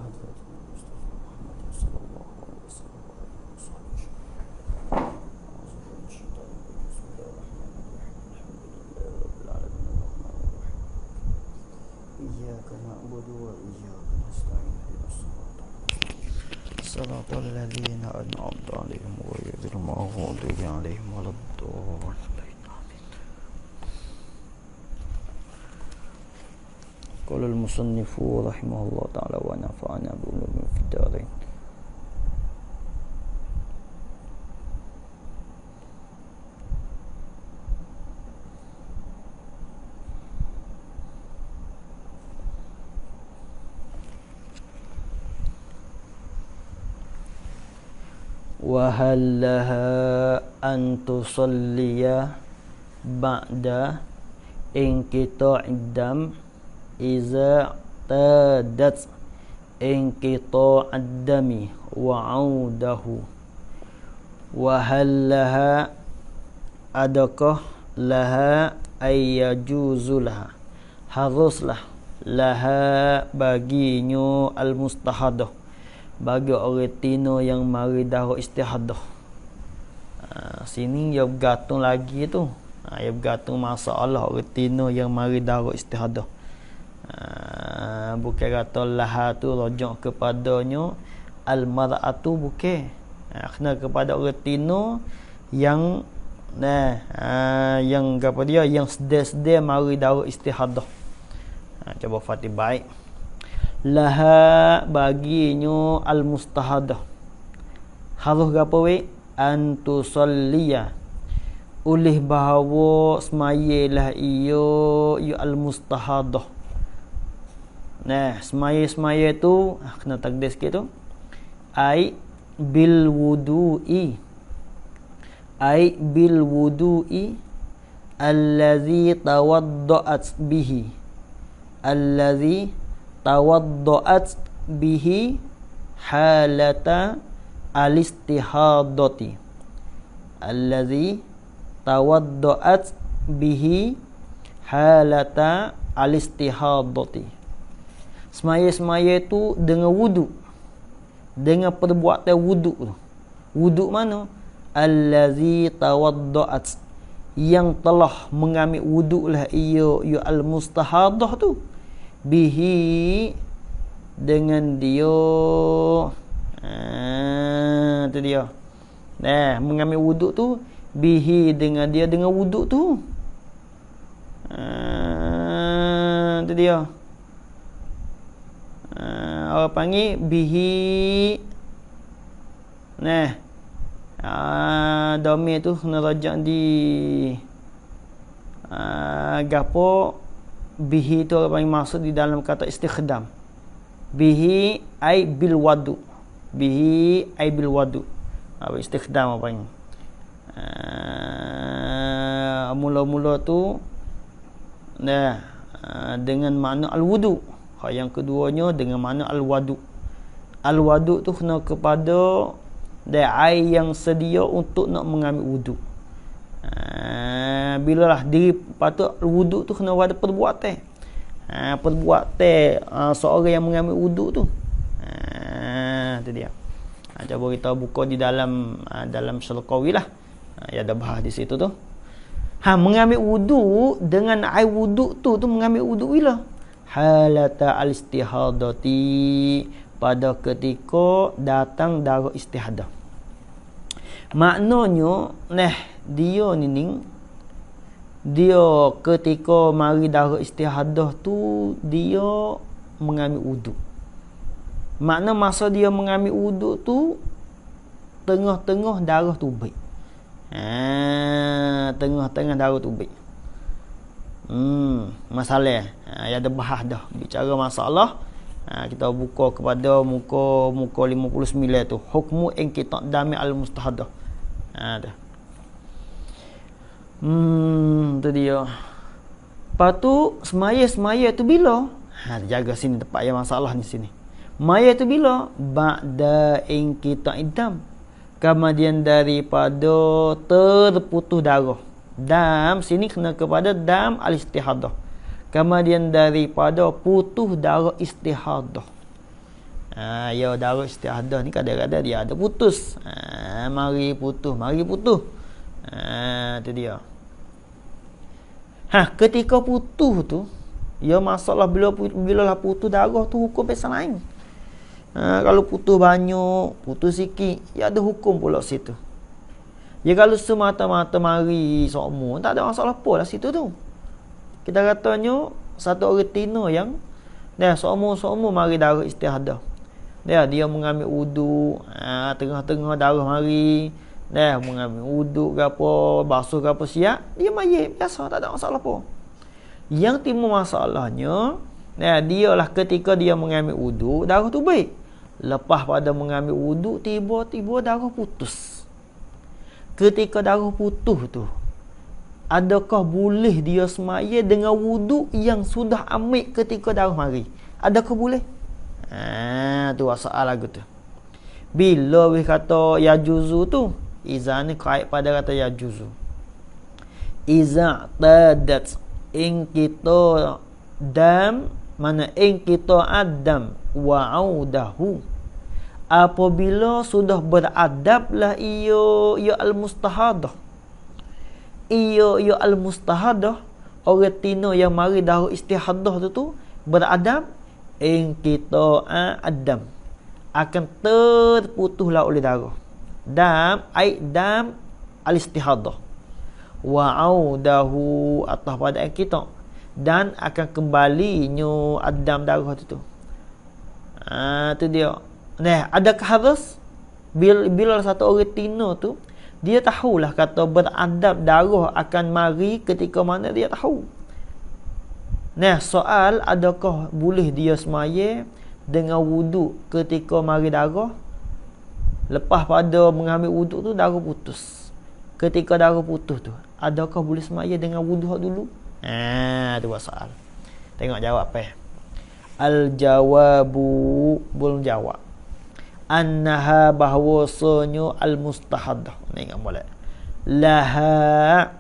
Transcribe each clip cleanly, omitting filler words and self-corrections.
حضرة المصطفى محمد صلى الله عليه وسلم وآله وصحبه أعوذ بالله من الشيطان الرجيم بسم الله الرحمن الرحيم الحمد لله رب العالمين الرحمن الرحيم إياك نعبد وإياك نستعين اهدنا الصراط المستقيم صراط الذين أنعمت عليهم غير المغضوب عليهم ولا الضالين. قال المصنف رحمه الله تعالى ونفعنا بعلومه في الدارين. وهل لها أن تصلي بعد انقطاع الدم إذا اعتادت انقطاع الدم وعوده. وهل لها adakah laha ay yajuzu laha, haruslah laha baginya al-mustahadah, bagi orang tino yang mari darah istihadah. Sini dia bergantung lagi tu. Dia bergantung masalah orang tino yang mari darah istihadah. Bukan kata laha tu rojak kepadanya al-mar'atu, bukan. Kena kepada orang tino yang yang apa dia, yang sedar-sedar mari darah istihadah. Coba fatih baik. Laha baginya al-mustahadah, harus apa we? Antu salliya, oleh bahawa semayalah iyo al-mustahadah. Semaya tu kena takdir sikit tu. Ai bil wudu'i, ai bil wudu'i allazi tawadda'at bihi, allazi tawadda'at bihi halata al-istihadati, allazi tawadda'at bihi halata al-istihadati. Semaya-semaya tu dengan wudu, dengan perbuatan wudu tu. Wudu mana? Allazi tawadda'at, yang telah mengambil wudu lah ia al-mustahadah tu, bihi, dengan dia. Tu dia. Mengambil wudu tu bihi, dengan dia, dengan wudu tu. Tu dia. Orang panggil bihi. Domir tu kena rajak di gapo. Bihi tu orang panggil maksud di dalam kata istikhdam. Bihi ai bil wadu, bihi ai bil wadu. Istikhdam apa panggil. Mula-mula tu dengan makna al-wudu. Yang keduanya dengan makna al-wadu. Al-wadu tu kena kepada air yang sedia untuk nak mengambil wudu. Bilalah diri patut wudu tu kena ada perbuatan. Perbuatan seorang yang mengambil wudu tu. Itu dia. Cuba kita buka di dalam Syalqawi lah. Ya ada bahas di situ tu. Mengambil wudu dengan air wudu tu mengambil wudu bila? Halata al-istihadati, pada ketika datang darah istihadah. Maknanya dia ketika mari darah istihadah tu dia mengambil wudu. Makna masa dia mengambil wudu tu tengah-tengah darah tubik. Tengah-tengah darah tubik. Masalah ada bahas dah bicara masalah. Kita buka kepada muka 59 tu, hukmu inqita' dami al-mustahadah. Dah. Tu dia. Lepas tu semaya tu bila? Jaga sini tempat yang masalah ni sini. Maya tu bila? Ba'da inqita'id dam, kemudian daripada terputus darah. Dam sini kena kepada dam al-istihadah. Kemudian daripada putus darah istihadah. Ya darah istihadah ni kadang-kadang dia ada putus. Mari putus. Tu dia. Ketika putus tu, ya masalah bila lah putus darah tu hukum pasal lain. Kalau putus banyak, putus sikit, ya ada hukum pula situ. Ya kalau semata-mata mari sokmo, tak ada masalah apa lah situ tu. Kita katanya satu orang tino yang sokmo mari darah istihadah. Dia mengambil wudu, tengah-tengah darah mari, mengambil wudu ke apa, basuh ke apa siap, dia mayit biasa, tak ada masalah apa. Yang timbul masalahnya, dialah ketika dia mengambil wudu, darah tu baik. Lepas pada mengambil wudu, tiba-tiba darah putus. Ketika darah putus tu, adakah boleh dia semaya dengan wudu yang sudah ambil ketika darah mari? Adakah boleh? Tu soal lagu tu. Bila we kata yajuzu tu, iza ni kait pada kata yajuzu. Iza tadat in kita dam, mana in kita adam wa audahu. Apabila sudah beradablah ia al-mustahadah. Ia al-mustahadah, orang tino yang mari darah istihadah tu beradab, in kita adam, akan terputuslah oleh darah. Dam al-istihadah. Wa audahu, atas pada kita, dan akan kembalinya adam darah tu. Tu dia. Adakah harus bila satu orang tino tu dia tahulah kata beradab darah akan mari ketika mana dia tahu. Soal adakah boleh dia semaya dengan wudu ketika mari darah? Lepas pada mengambil wudu tu darah putus. Ketika darah putus tu, adakah boleh semaya dengan wudu dulu? Tu soal. Tengok jawab apa? Al-jawabu, belum jawab. Annaha, bahawasanya al-mustahadah. Tengok boleh. Laha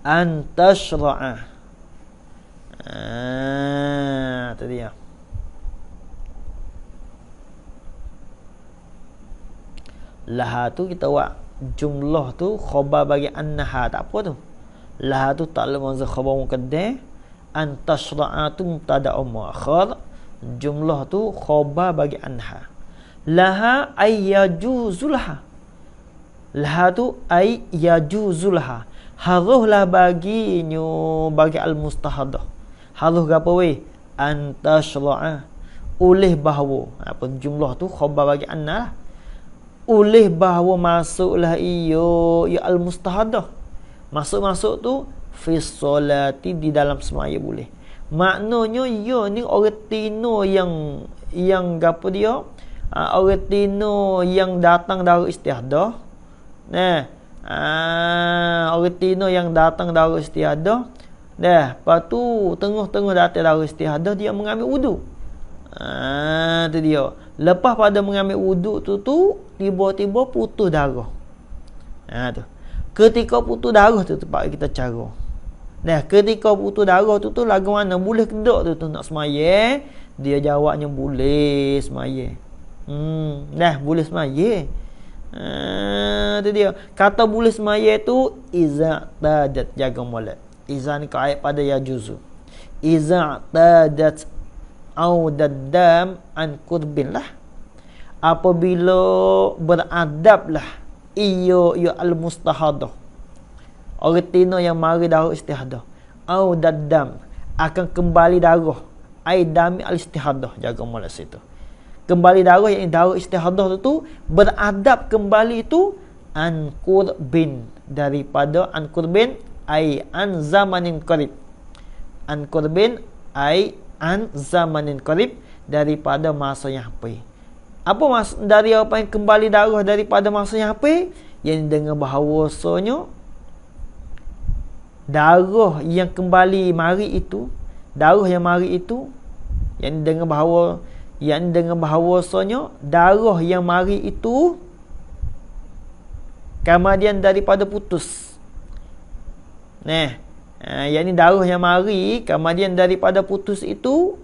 an tashra'a. Tu dia. Laha tu kita buat jumlah tu khabar bagi annaha, tak apa tu. Laha tu tak ada mazhar khabar muqaddam. An tashra'a tu mubtada' muakhar. Jumlah tu khabar bagi anha. Laha ay yajuzulaha. Laha tu ay yajuzulaha. Haruslah baginyo bagi al-mustahadah. Harus apa we? Antashra'a. Oleh bahawa apa jumlah tu khabar bagi anna. Oleh bahawa masuklah ia al-mustahadah. Masuk tu fi solati, di dalam semaya boleh. Maknanya ia ni orang tino yang apa dia? Orang tino yang datang dari istihadah. Orang tino yang datang dari istihadah. Lepas tu tengah-tengah datang dari istihadah dia mengambil wudu. Tu dia. Lepas pada mengambil wudu tu tiba-tiba putus darah. Tu. Ketika putus darah tu tempat kita cara. Ketika putus darah tu lagu mana boleh kedak tu nak semaya? Dia jawabnya boleh semaya. Boleh semaya. Tu dia. Kata boleh semaya tu iza tadat, jaga molek. Iza ni kait pada yajuzu. Iza tadat au daddam an qurbin lah. Apabila beradablah ia al-mustahadah, orang tino yang mari darah istihadah, au daddam, akan kembali darah, ai dami al-istihadah, jaga molek situ. Kembali darah yang darah istihadah tu beradab kembali itu an qurbin, daripada an qurbin ai an zamanin qarib. An qurbin ai an zamanin qarib, daripada masa yang apa? Apa dari apa yang kembali darah daripada masa yang apa? Yang dengan bahawasanya darah yang kembali mari itu, darah yang mari itu, yang dengan bahawasanya darah yang mari itu kemudian daripada putus. Yang ni darah yang mari kemudian daripada putus itu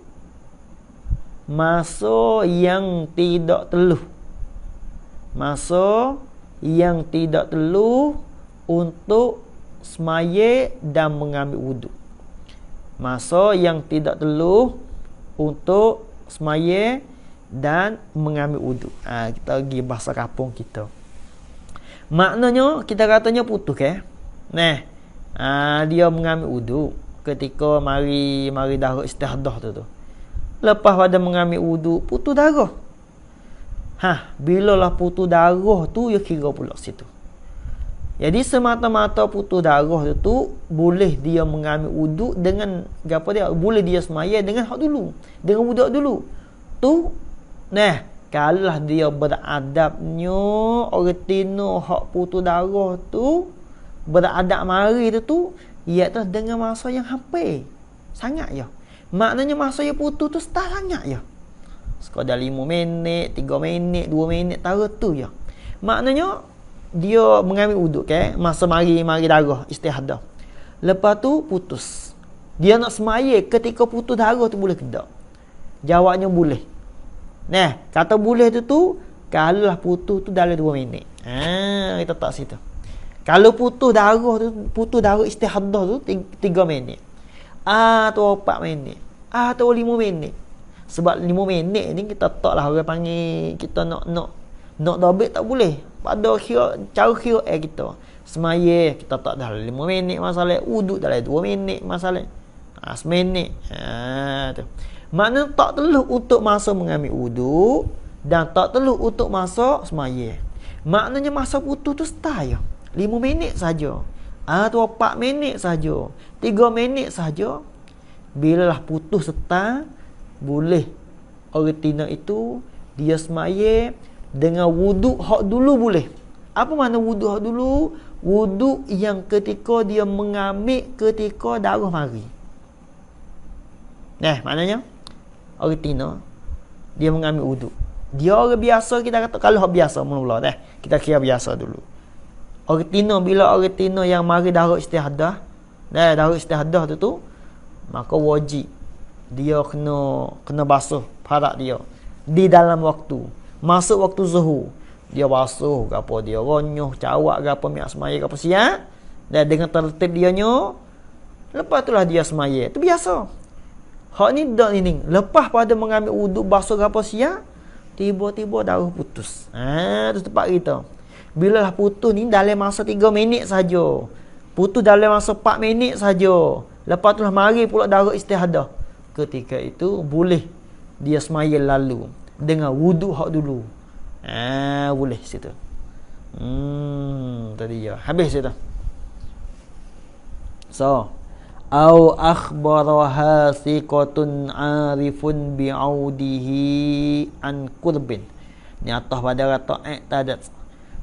masa yang tidak teluh. Masa yang tidak teluh untuk semaya dan mengambil wuduk. Masa yang tidak teluh untuk semaya dan mengambil wuduk. Kita pergi bahasa kampung kita. Maknanya kita katanya putus dia mengambil wuduk ketika mari darah istihadah tu. Lepas pada mengambil wuduk putus darah. Bila lah putus darah tu ya kira pula situ. Jadi semata-mata putus darah tu boleh dia mengambil wuduk dengan apa dia? Boleh dia semaya dengan hak dulu, dengan wuduk dulu. Tu kalau dia beradabnya orang tino hak putus darah tu beradab mari tu iaitu dengan masa yang hampir sangat ya. Maknanya masa yang putus tu start sangat ya. Sekadar 5 minit, 3 minit, 2 minit taruh tu ya. Maknanya dia mengambil wuduk masa mari darah istihadah. Lepas tu putus. Dia nak semaya ketika putus darah tu boleh ke tak? Jawabnya boleh. Kata boleh tu kalau lah putus tu dalam 2 minit. Kita tak situ. Kalau putus darah istihadah tu 3 minit. Atau 4 minit. Atau 5 minit. Sebab 5 minit ni kita tak lah orang panggil kita nak dobek tak boleh. Pada cara kira kita semaya kita tak dalam 5 minit masalah, wuduk dalam 2 minit masalah, 1 minit. Tu maknanya tak teluh untuk masa mengambil wuduk dan tak teluh untuk masa semaya. Maknanya masa putus tu start ya 5 minit saja atau 4 minit saja, 3 minit saja. Bila lah putus start, boleh orang tina itu dia semaya dengan wuduk hak dulu boleh. Apa makna wuduk hak dulu? Wuduk yang ketika dia mengambil ketika darah mari. Maknanya orang tina dia mengambil wuduk. Dia orang biasa kita kata kalau hak biasa mula kita kira biasa dulu. Orang tina bila orang tina yang mari darah istihadah, darah istihadah tu maka wajib dia kena basuh parak dia di dalam waktu. Masuk waktu zuhur, dia basuh ke apa, dia ronyoh, cawak ke apa, miak semaya ke apa siap. Dan dengan tertib dianya, lepas itulah dia semaya. Itu biasa. Hak ni dak ni. Lepas pada mengambil wuduk basuh ke apa siap, tiba-tiba darah putus. Itu tempat kita. Bila lah putus ni dalam masa 3 minit saja. Putus dalam masa 4 minit saja. Lepas itulah mari pula darah istihadah. Ketika itu boleh dia semaya lalu dengan wuduk hak dulu. Boleh situ. Tadi ya. Habis situ. So, au akhbaraha siqatun arifun bi'audihi an qurbin. Ni atas pada kata tadat.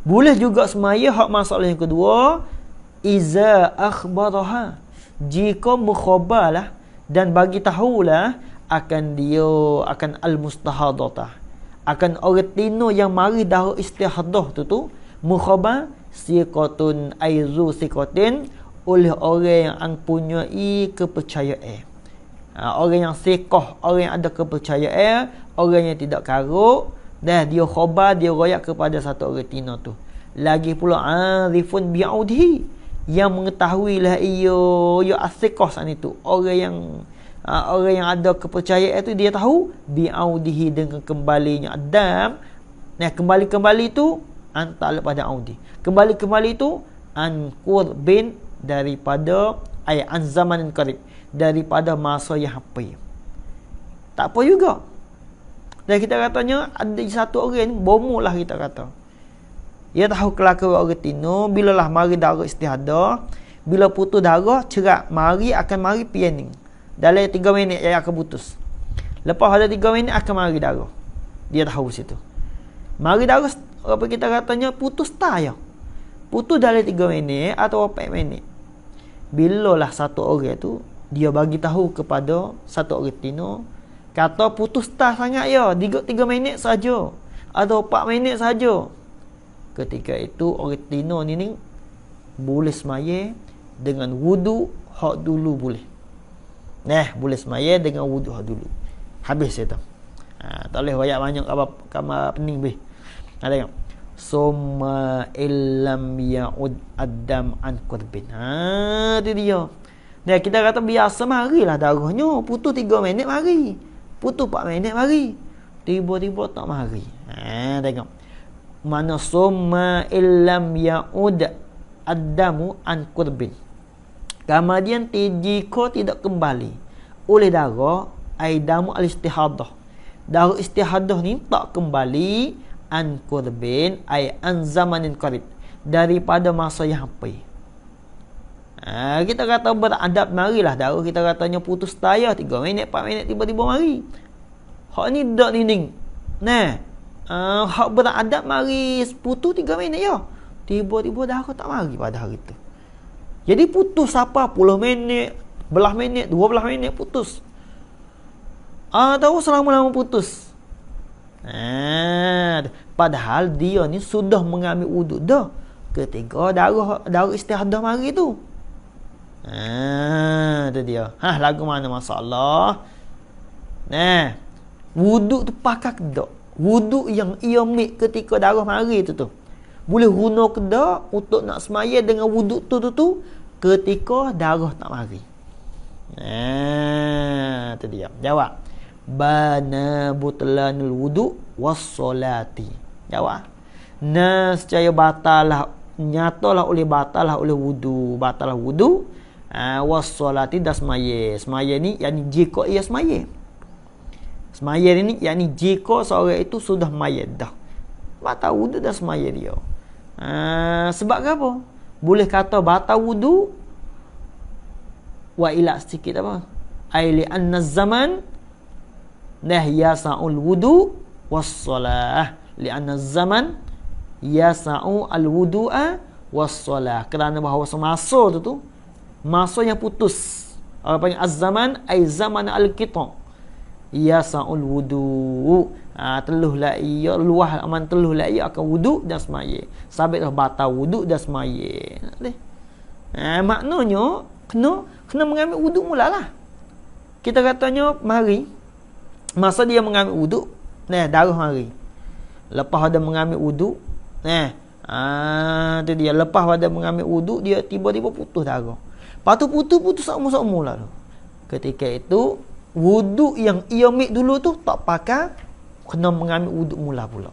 Boleh juga semaya hak masalah yang kedua, iza akhbaraha, jika mukhabarlah dan bagi tahulah akan al-mustahadatah, akan orang tino yang mari darah istihadah tu mukhabar siqatun aizu siqatin, oleh orang yang mempunyai kepercayaan. Orang yang siqah, orang yang ada kepercayaan, orang yang tidak karuk, dan dia khabar, dia royak kepada satu orang tino tu. Lagi pula arifun bi'audihi, yang mengetahuilah ia asiqah sana itu, orang yang ada kepercayaan itu dia tahu bi'audihi dengan kembalinya adam. Kembali itu antara pada audi. Kembali itu an qurbin, daripada an zamanin qarib, daripada masa yang hampir. Tak apa juga. Dan kita katanya ada satu orang ni bomoh lah kita kata. Dia tahu kelakuan orang tino bila lah mari darah istihadah, bila putus darah cerak mari akan mari pianing. Dalam 3 minit dia akan putus. Lepas ada 3 minit akan mari darah. Dia tahu situ. Mari darah apa kita katanya putus tak ya. Putus dalam 3 minit atau 4 minit. Bila lah satu orang tu dia bagi tahu kepada satu orang tino kata putus tak sangat ya, 3 minit saja atau 4 minit saja. Ketika itu orang tino ni boleh semaya dengan wudu hak dulu boleh. Boleh semaya dengan wudu hak dulu. Habis itu. Tak boleh royak banyak apa pening beh. Tengok. Summa illam ya'ud adam an qurbin. Tu dia. Dia kita kata biasa marilah darahnya, putus 3 minit mari. Putus 4 minit mari. Tiba-tiba tak mari. Tengok. Mana summa illam ya'ud adamu an qurbin. Kemudian jika tidak kembali oleh darah aidamu al-istihadah. Darah istihadah ni tak kembali an qurbin ai an zamanin qarib, daripada masa yang hampa. Kita kata beradab marilah darah, kita katanya putus tayar 3 minit 4 minit tiba-tiba mari. Hak ni dak nining. Hak beradab mari putus 3 minit ya. Tiba-tiba darah tak mari pada hari tu. Jadi putus apa 10 minit, 11 minit, 12 minit putus. Tahu selama-lama putus. Padahal dia ni sudah mengambil wuduk dah ketika darah istihadah mari tu. Tu dia. Lagu mana masalah? Wuduk tu pakak dak? Wuduk yang ia ambil ketika darah mari tu. Boleh guna ke dak untuk nak semaya dengan wuduk tu ketika darah tak mari? Tu dia. Jawab. Bana butlanul wudu wassolati. Jawab. Nescaya batalah, nyatalah oleh batalah oleh wudu, batalah wudu, wassolati dan semaya. Semaya ni yakni jika ia semaya. Semaya ni yakni jika seorang itu sudah mayat dah, batal wudu dan semaya dia. Sebab apa? Boleh kata batal wudu wa ila sikit apa? Ai li anna zaman yasa'ul wudu was-salah, li anna zaman yasa'u al-wudu'a was-salah, kerana bahawa semasa tu masa yang putus. Orang panggil az-zaman ai zaman al-qita. Yasa'ul wudu, teluh la ia luah aman teluh la ia akan wudu dan semaya. Sabitlah batal wudu dan semaya. Maknanya kena mengambil wudu mulalah. Kita katanya mari, masa dia mengambil wudu, darah mari. Lepas dia mengambil wudu, tu dia lepas dia mengambil wudu, dia tiba-tiba putus darah. Lepas tu putus sama-sama lah tu. Ketika itu wudu yang ia ambil dulu tu tak pakai, kena mengambil wudu mula pula.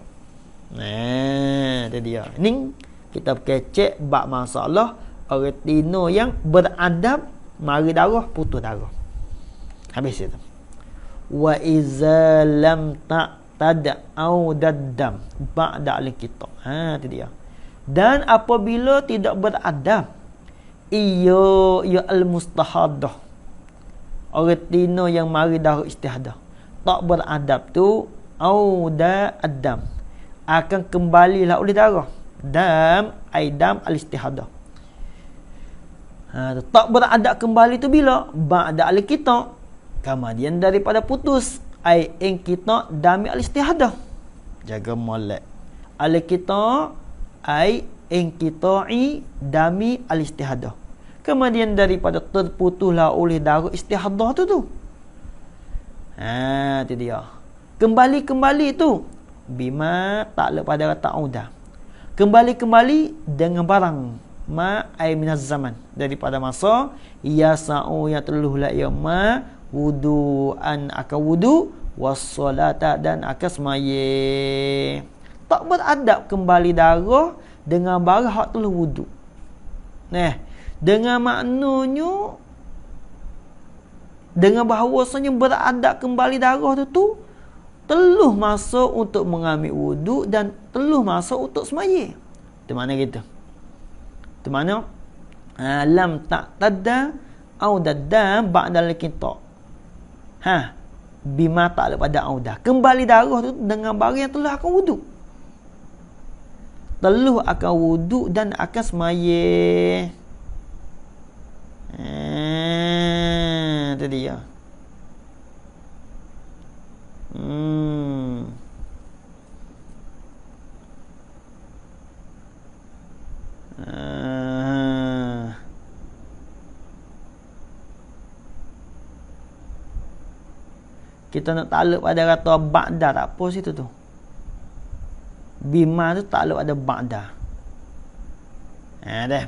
Tu dia. Ni kita kecek bab masalah retina yang beradab mari darah putus darah. Habis itu. Wa iza lam ta'tada au daddam ba'da al-kitab. Tu dia. Dan apabila tidak beradab ia al-mustahadah, retina yang mari darah istihadah tak beradab tu, auda ad-dam akan kembalilah oleh darah. Dam ai dam al-istihadah. Tak beradab kembali tu bila ba'da al-kitab, kemudian daripada putus, ai in kita dami al-istihadah. Jaga molek. Al-kitab ai in qita'i dami al-istihadah. Kemudian daripada terputuslah oleh darah istihadah tu. Tu dia. Kembali tu bima tak lepas kata auda. Kembali dengan barang ma ai minaz zaman, daripada masa yasa'u ya teluh la ya ma wudu'an akan wudu wassolata dan akan semaya. Tak beradab kembali darah dengan barang hak teluh wudu. Dengan maknanya, dengan bahawasanya beradab kembali darah tu teluh masa untuk mengambil wudu dan teluh masa untuk semaya. Di mana gitu? Di mana lam ta'tada au daddam ba'dal kitab. Bima tak pada auda. Kembali darah tu dengan barang yang teluh akan wudu. Teluh akan wudu dan akan semaya. Itu dia. Kita nak takluk pada kata ba'da tak apa situ tu. Bima tu takluk ada ba'da.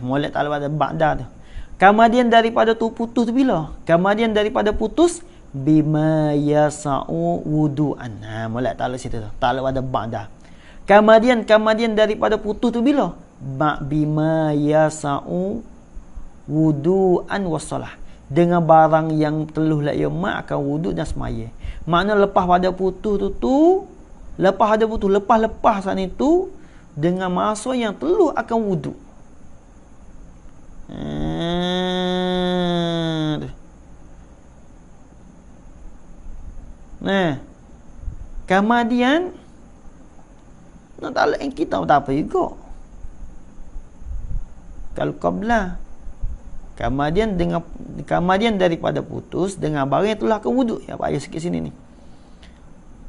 Molek takluk ada ba'da tu. Kemudian daripada tu putus tu bila? Kemudian daripada putus bima yasa'u wudu'an. Molek takluk situ tu. Takluk ada ba'da. Kemudian daripada putus tu bila? Bima yasa'u wudu'an wassalah. Dengan barang yang teluh la ia akan wuduk dan semaya. Makna lepas pada putus tu lepas ada putus, lepas saat itu dengan masa yang teluh akan wuduk. Kemudian nak takluk yang kita tak apa juga. Kalau qabla, kemudian daripada putus dengan barang yang telah akan wuduk. Ya payah sikit sini ni.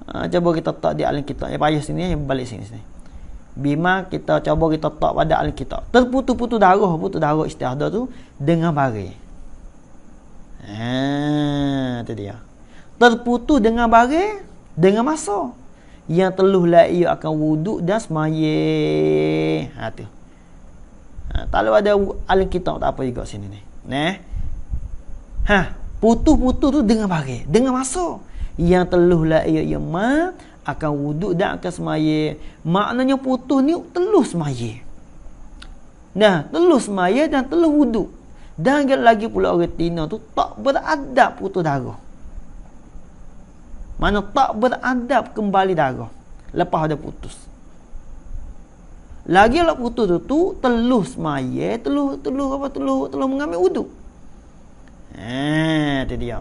Cuba kita tak di alim kita. Ya payah sini, yang balik sini. Bima kita coba kita tak pada alim kita. Terputus-putus darah istihadah tu dengan barang. Itu dia. Terputus dengan barang dengan masa yang teluh la ia akan wuduk dan semaya. Tu. Kalau ada alim kita tak apa juga sini ni. Putus-putus tu dengan barang, dengan masa yang teluh la ia akan wuduk dan akan semaya. Maknanya putus ni teluh semaya. Teluh semaya dan teluh wuduk. Dan lagi pula orang Tina tu tak beradab putus darah. Mana tak beradab kembali darah lepas ada putus. Lagi lah putus tu teluh semaya, teluh mengambil wuduk. Itu dia.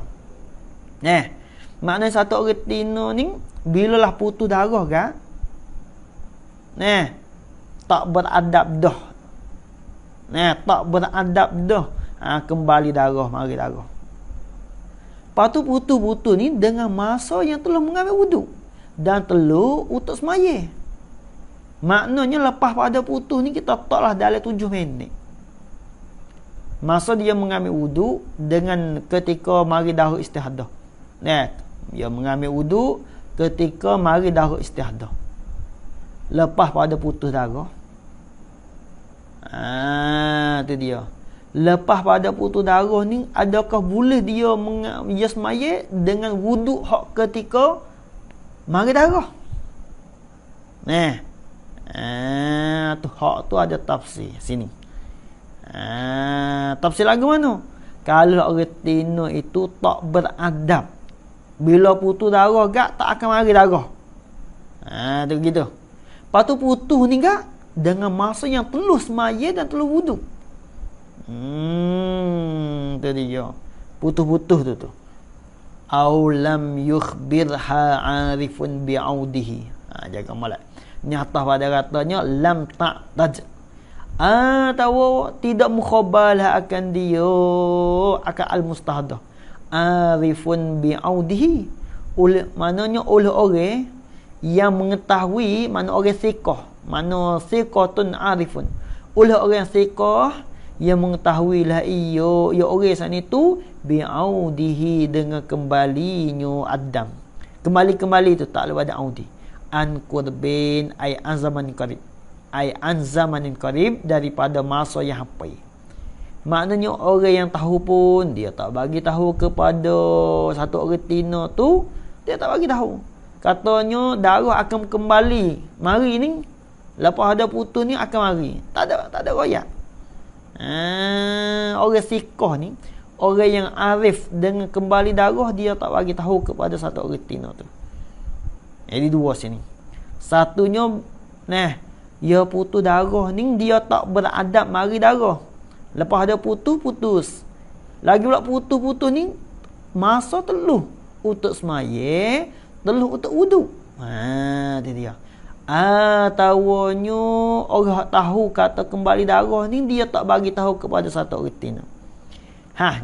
Maknanya satu orang Tina ni bila lah putus darah kan, tak beradab dah. Tak beradab dah. Kembali darah, mari darah. Lepas tu putus-putus ni dengan masa yang telah mengambil wuduk dan telah untuk semaya. Maknanya lepas pada putus ni kita taklah dalam 7 minit. Masa dia mengambil wuduk dengan ketika mari darah istihadah. Dia mengambil wuduk ketika mari darah istihadah. Lepas pada putus darah. Itu dia. Lepas pada putus darah ni, adakah boleh dia semaya dengan wuduk hak ketika mari darah? Tu hak tu ada tafsir sini. Tafsir lagu mana? Kalau orang Tina itu tak beradab, bila putus darah gak tak akan mari darah. Tu gitu. Lepas tu putus ni gak dengan masa yang teluh semaya dan teluh wuduk. Tu dia. Putus-putus tu. Au lam yukhbirha 'arifun bi'audihi. Jaga malak. Ni atas pada katanya lam ta'taj. Tahu tidak mukhabalah akan dia akan al-mustahdah. 'Arifun bi'audihi. Maknanya oleh orang yang mengetahui, mana orang siqah, mana siqatun 'arifun. Oleh orang siqah yang mengetahuilah ia orang sana itu bi'audihi dengan kembalinya Adam. Kembali tu tak ada audi. An qurbin ay an zamanin qarib. Ay an zamanin qarib, daripada masa yang hampai. Maknanya orang yang tahu pun dia tak bagi tahu kepada satu orang Tina tu, dia tak bagi tahu. Katanya darah akan kembali. Mari ni lepas ada putus ni akan mari. Tak ada royak. Orang siqah ni, orang yang arif dengan kembali darah, dia tak bagi tahu kepada satu orang Tina tu. Jadi dua sini. Satunya dia putus darah ni, dia tak beradab mari darah. Lepas ada putus. Lagi pula putus ni masa teluh untuk semaya, teluh untuk wuduk. Itu dia. Tawanya orang tahu kata kembali darah ni, dia tak bagi tahu kepada satu orang Tina.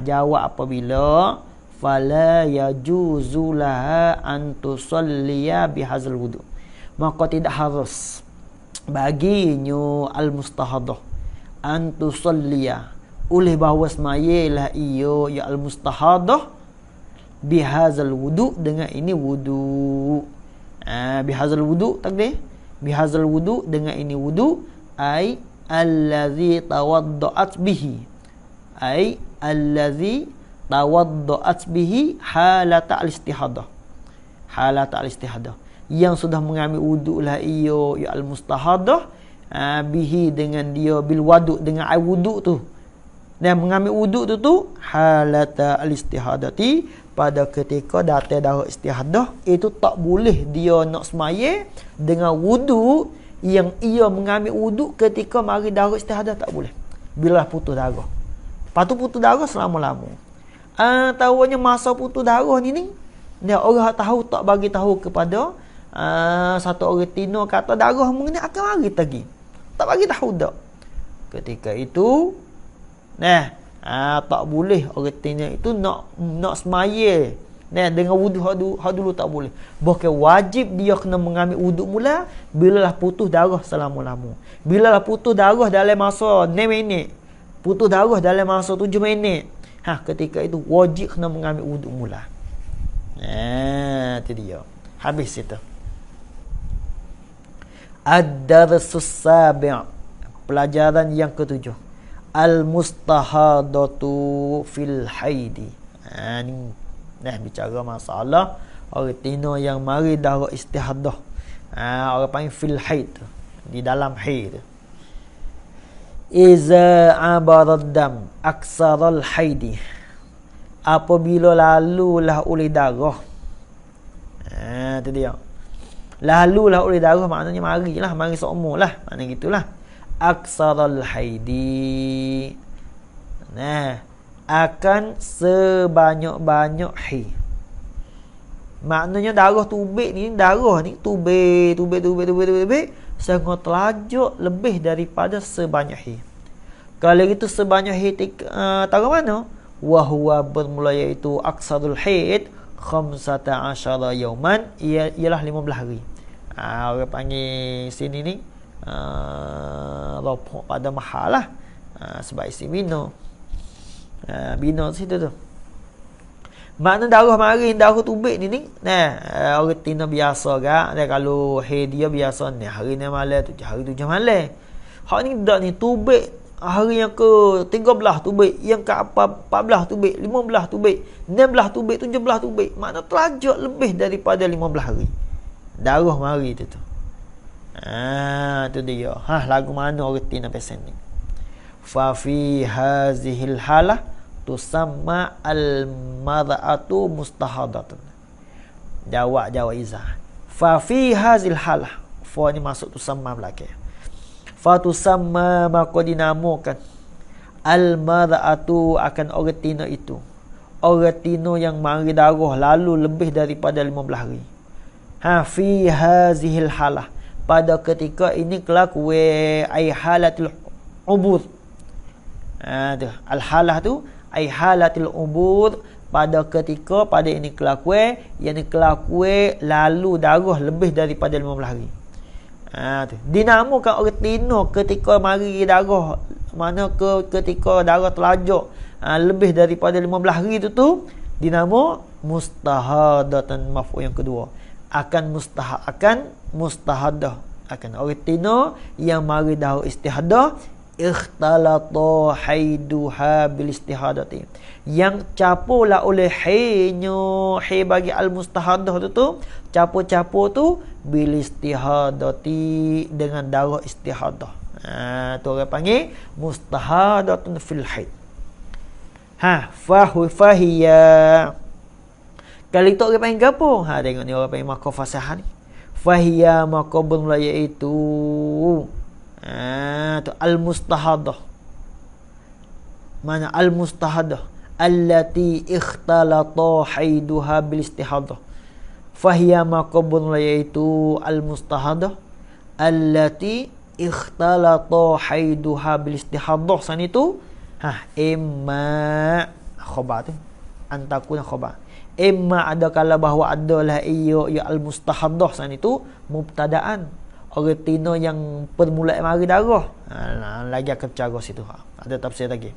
Jawab apabila fala yajuzu laha an tusalliya bihazal wudu. Maka tidak harus baginya al-mustahadah an tusalliya, oleh bahawa semayalah ia ya al-mustahadah bihazal wudu, dengan ini wudu. Bihazal wudu takdir, bihazal wudu, dengan ini wudu, ai allazi tawadda'at bihi, ai allazi tawadda'at bihi halata al-istihadah, halata al-istihadah, yang sudah mengambil wudu lah iyo ya al-mustahadah, bihi dengan dia, bil wadu, dengan air wudu tu, dan mengambil wudu tu halata al-istihadati, pada ketika datang darah istihadah, itu tak boleh dia nak semaya dengan wudu yang ia mengambil wudu ketika mari darah istihadah, tak boleh. Bila putus darah, lepas tu putus darah selama-lama. Tahunya masa putus darah ni dia orang tahu, tak bagi tahu kepada satu orang tino kata darah mungkin akan mari lagi, tak bagi tahu dak. Ketika itu tak boleh orang tino itu nak semaya dengan wudu hak dulu tak boleh. Bahkan wajib dia kena mengambil wudu mula bila lah putus darah selama-lama. Bila lah putus darah dalam masa 6 minit, putus darah dalam masa 7 minit, ketika itu wajib kena mengambil wudu mula. Itu dia. Habis itu. Ad-darsus sabi', pelajaran yang ketujuh, al-mustahadatu fil haidi. Ni bicara masalah orang tino yang mari darah istihadah. Orang panggil fil haid, di dalam haid. Iza abarad dam aksaral haidi, apabila lalulah oleh darah. Itu dia. Lalulah oleh darah maknanya marilah, mari seumur lah, maknanya gitulah. Aksaral haidi, akan sebanyak-banyak haid. Maknanya darah tubik ni, darah ni tubik sehingga terlajak lebih daripada sebanyak haid. Kalau itu sebanyak haid tahu mana? Wahwa bermula iaitu aksarul haid 15 yauman, ialah 15 hari. Orang panggil sini ni ropok pada mahal lah, sebab isi bina situ tu. Makna darah mari, darah tubik ni orang tina biasa gak. Kalau haid dia biasa ni hari ni malam, 7 hari 7 malam. Hak ni dak ni tubik hari yang ke 13 tubik, yang ke 14 tubik, 15 tubik, 16 tubik, 17 tubik. Makna terlajak lebih daripada 15 hari darah mari tu. Tu dia. Lagu mana orang tina pesen ni. Fa fi hazihil halah tusamma al-mar'atu mustahadatun. Jawab izah. Fa fi hazil halah, fa ni masuk tusamma belakang. Fa tusamma, maka dinamakan al-mar'atu, akan orang tina itu, orang tina yang mari darah lalu lebih daripada 15 hari. Fi hazihil halah, pada ketika ini kelaku ai halatul ubur. Tu al-halah tu ai halatul ubur, pada ketika pada ini kelaku yang kelaku lalu darah lebih daripada 15 hari. Tu dinamakan orang tino ketika mari darah, mana ketika darah terlajak lebih daripada 15 hari tu dinamo mustahadatan. Maf'ul yang kedua akan mustahadah, akan orang tino yang mari darah istihadah, ikhtalata haiduha bil istihadati, yang capulah oleh haidnya, haid bagi al mustahadah tu capu-capu tu bil istihadati, dengan darah istihadah. Tu orang panggil mustahadatun fil haid. Fahiya, kalau itu orang panggil apa? Tengok ni orang panggil maka fasahah ni. Fahiya, maka bermula iaitu tu al-mustahadah. Mana al-mustahadah? Allati ikhtalata haiduha bil istihadah. Fahiya, maka bermula iaitu al-mustahadah allati ikhtalata haiduha bil istihadah. Sana itu imma khabar tu, antakuna khabar. Imma ada kala bahawa adalah ia al-mustahadah. Sana itu mubtadaan, orang tino yang permulaan mari darah. Lagi akan cara situ. Ada tafsir lagi.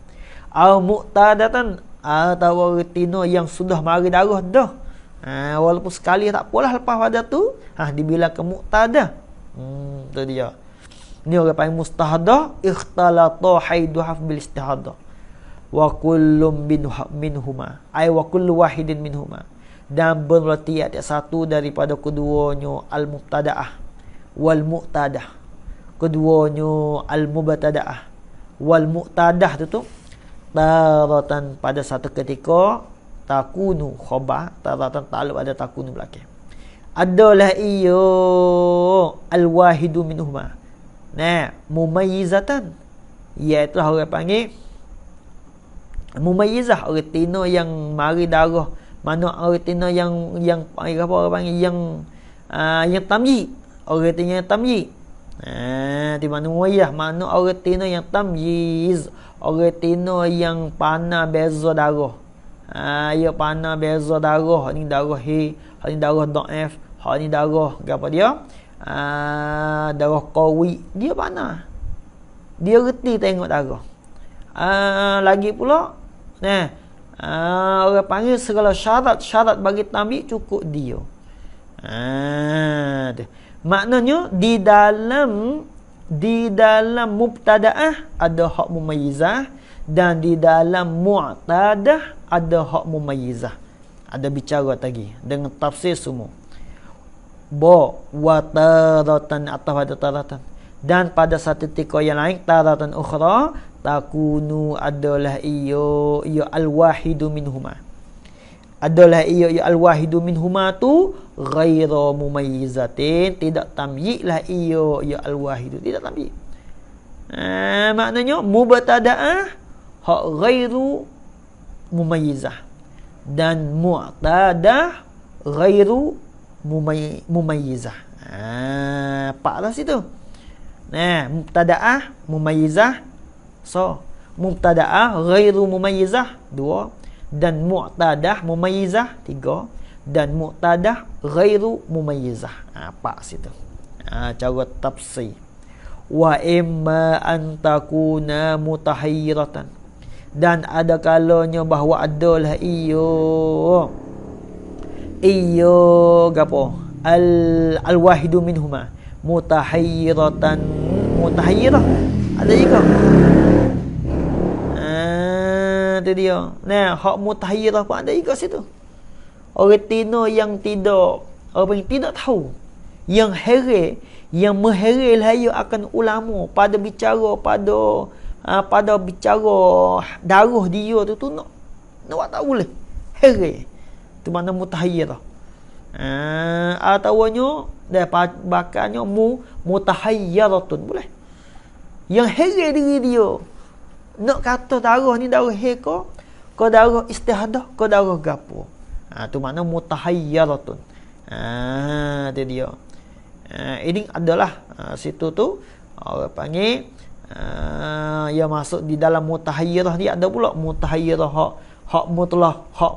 Au muqtadatan, atau retina yang sudah mari darah dah. Walaupun sekali tak apalah, lepas pada tu dibilang ke muqtadah. Tu dia. Ni orang panggil mustahadah, ikhtalata haiduha bil istihadah. Wa kullum minhuma, ay wa kullu wahidin minhuma, dan berarti ada satu daripada keduanya al-mubtadaah wal muqtadah, keduanya al-mubtadaah wal muqtadah tu taratan pada satu ketika takunu khabar, taratan ta'alluq ada takunu belakang. Adalah iyo al-wahidu minhuma, mumayyizatan, iaitu orang panggil mumayyizah, retina yang mari darah, mana retina yang apa orang panggil yang tamyiz, retina yang tamyiz. Di mana mumayyizah, mana retina yang tamyiz, retina yang pana beza darah. Ya pana beza darah, ni darah he, ni darah dhaif, ni darah apa dia? Darah qawi, dia pana. Dia reti tengok darah. Lagi pula orang panggil segala syarat bagi tamyiz cukup dia. Maknanya di dalam mubtadaah ada hak mumayyizah, dan di dalam mu'tadah ada hak mumayyizah. Ada bicara lagi dengan tafsir semua. Wa taratan atau ada taratan, dan pada satu ketika yang lain taratan ukhra takunu adalah iyo al-wahidu minhuma, adalah iyo al-wahidu minhuma tu ghairu mumayyizatin, tidak tamyiz lah iyo al-wahidu, tidak tamyiz. Maknanya mubtadaah hak ghairu mumayyizah, dan mu'tadah ghairu mumayyizah. Pak lah situ. Mubtadaah mumayyizah, so mubtadaah ghairu mumayyizah 2, dan mu'tadah mumayyizah 3, dan mu'tadah ghairu mumayyizah. Pak situ. Cara tafsir. Wa imma an takuna mutahayyiratan, dan ada kalanya bahawa adalah iyo gapo al-wahidu minhuma mutahayyiratan, mutahayyirah ada juga. Itu dia. Hak mutahayyirah pun ada juga situ. Orang tino yang tidak, orang yang tidak tahu, yang heran, yang mengheran layu akan ulama pada bicara pada bicara darah dia tu nak tak boleh heran. Tu mana mutahayyirah. Ataunya dah bakannya mutahayyiratun boleh. Yang heran diri dia nak kata darah ni darah he ko darah istihadah, ko darah gapo. Tu makna mutahayyiratun. Tu dia. Ini adalah situ tu orang panggil yang masuk di dalam mutahayyirah ni. Ada pula mutahayyirah hak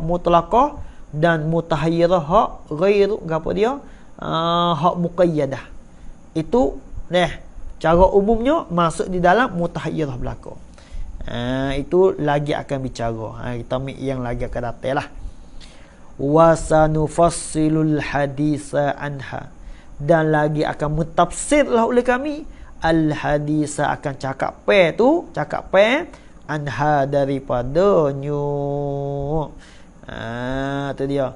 mutlaqah, dan mutahayyirah hak ghairu gapo dia hak muqayyadah. Itu cara umumnya masuk di dalam mutahayyirah belaka. Itu lagi akan bicara. Kita yang lagi akan datang lah. Wa sanufassilul hadisa anha, dan lagi akan mentafsirlah oleh kami al hadisa, akan cakap anha daripadanya. Tu dia.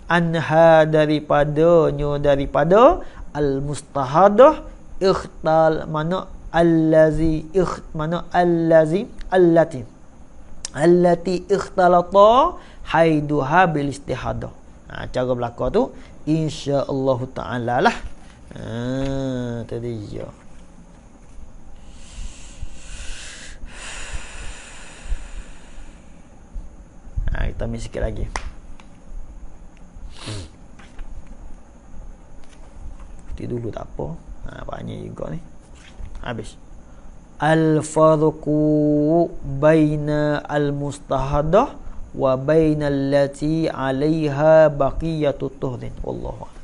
Anha daripada al mustahadah ikhtal, mana allati ikhtalata haiduha bil istihadah. Cara belaka tu insya-Allah taala lah. Tadi dia. Kita ambil sikit lagi. Dulu tak apa. Banyak juga ni. Habis. Al-farqu baina al-mustahadah wa baina allati 'alayha baqiyatu tuhdin. Wallahu a'lam.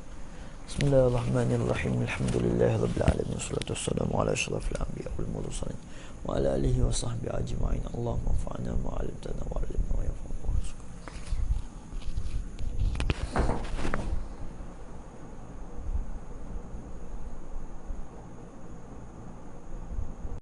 Bismillahirrahmanirrahim. Alhamdulillahirabbil alamin. Wassalatu wassalamu ala asyrafil anbiya'i wal mursalin wa ala alihi wa sahbihi ajma'in. Allahumma anfa'na ma 'allamtana